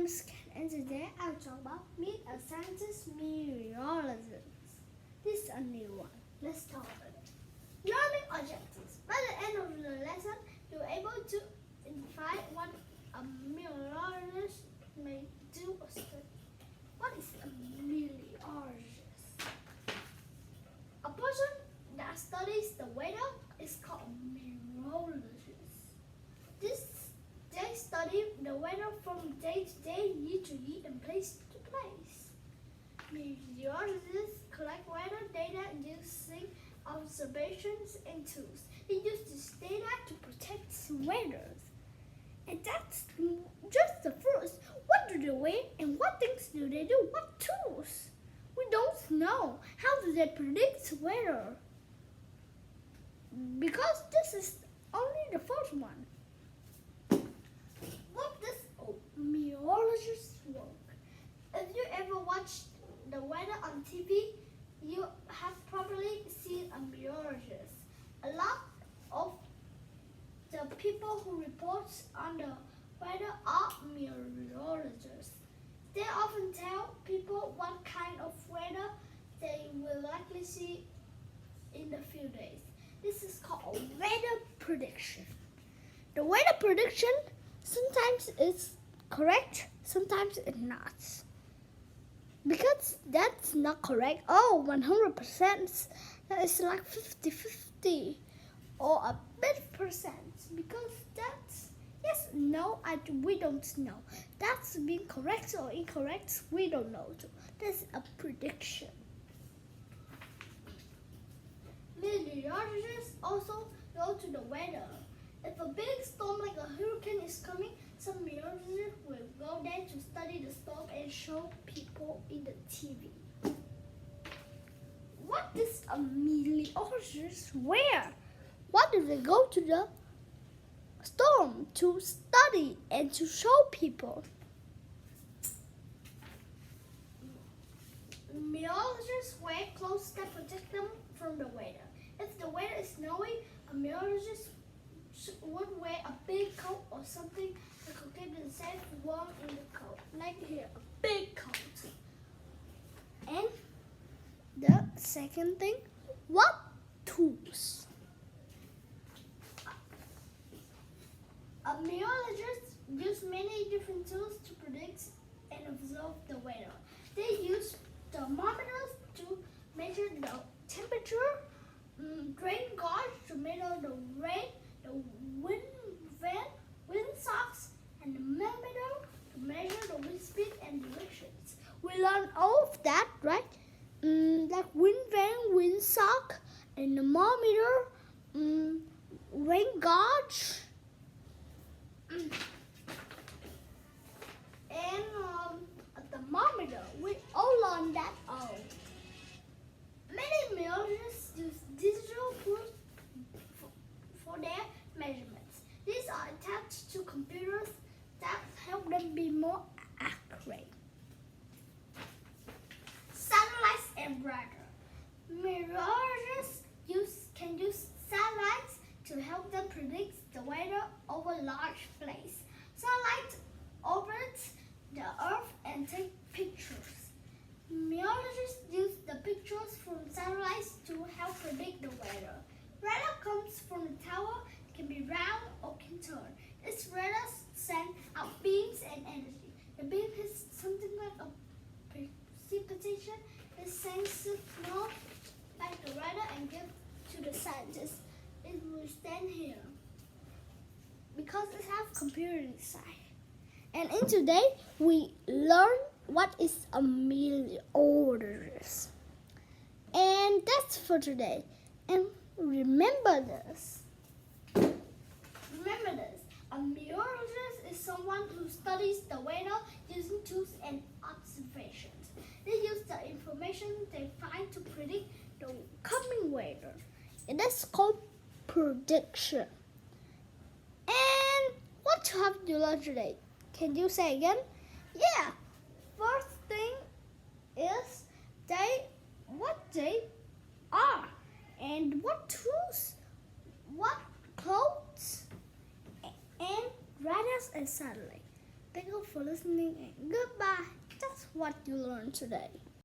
I'm Scan, and today I'll talk about Meet a Scientist Meteorologist. This is a new one. Let's start with it. Learning objectives. By the end of the lesson, you're able to identify what a meteorologist may do or study. What is a meteorologist? A person that studies the weather is called a meteorologist. They study the weather from day to day, year to year, and place to place. Meteorologists collect weather data using observations and tools. They use this data to protect weather. And that's just the first. What do they wear and what things do they do? What tools? We don't know. How do they predict weather? Because this is only the first one. What does a meteorologist work? If you ever watched the weather on TV, you have probably seen a meteorologist. A lot of the people who report on the weather are meteorologists. They often tell people what kind of weather they will likely see in a few days. This is called a weather prediction. The weather prediction sometimes it's correct, sometimes it's not. Because that's not correct. 100%. That is like 50-50 or a bit percent. Because that's yes, no, we don't know. That's being correct or incorrect, we don't know. That's a prediction. Meteorologists also go to the weather. If a big storm like a hurricane is coming, some meteorologists will go there to study the storm and show people in the TV. What does a meteorologist wear? Why do they go to the storm? To study and to show people. Meteorologists wear clothes that protect them from the weather. If the weather is snowy, a meteorologist would wear a big coat or something that could keep themselves warm in the coat. Like here, a big coat. And the second thing, what tools? A meteorologist uses many different tools to predict and observe the weather. They use thermometers to measure the temperature, rain gauge to measure the rain, the wind socks, and the thermometer to measure the wind speed and directions. We learned all of that, right? Like wind sock, and the thermometer, rain gauge, and a thermometer. We all learned that all. Many meteorologists use digital tools for their measurements. These are attached to computers that help them be more accurate. Satellites and radar. Meteorologists can use satellites to help them predict the weather over large places. Satellites orbit the Earth and take pictures. Meteorologists use the pictures from satellites to help predict the weather. Radar comes from the tower, can be round or can turn. Its radar sends out beams and energy. The beam hits something like a precipitation. It sends signal back the radar and gives to the scientists. It will stand here because it has computer inside. And in today we learn what is a meteorologist. And that's for today. And remember this. A meteorologist is someone who studies the weather using tools and observations. They use the information they find to predict the coming weather. And that's called prediction. And what have you learned today? Can you say again? Yeah. First thing is what they are and what tools, what clothes, and radars and satellite. Thank you for listening and goodbye. That's what you learned today.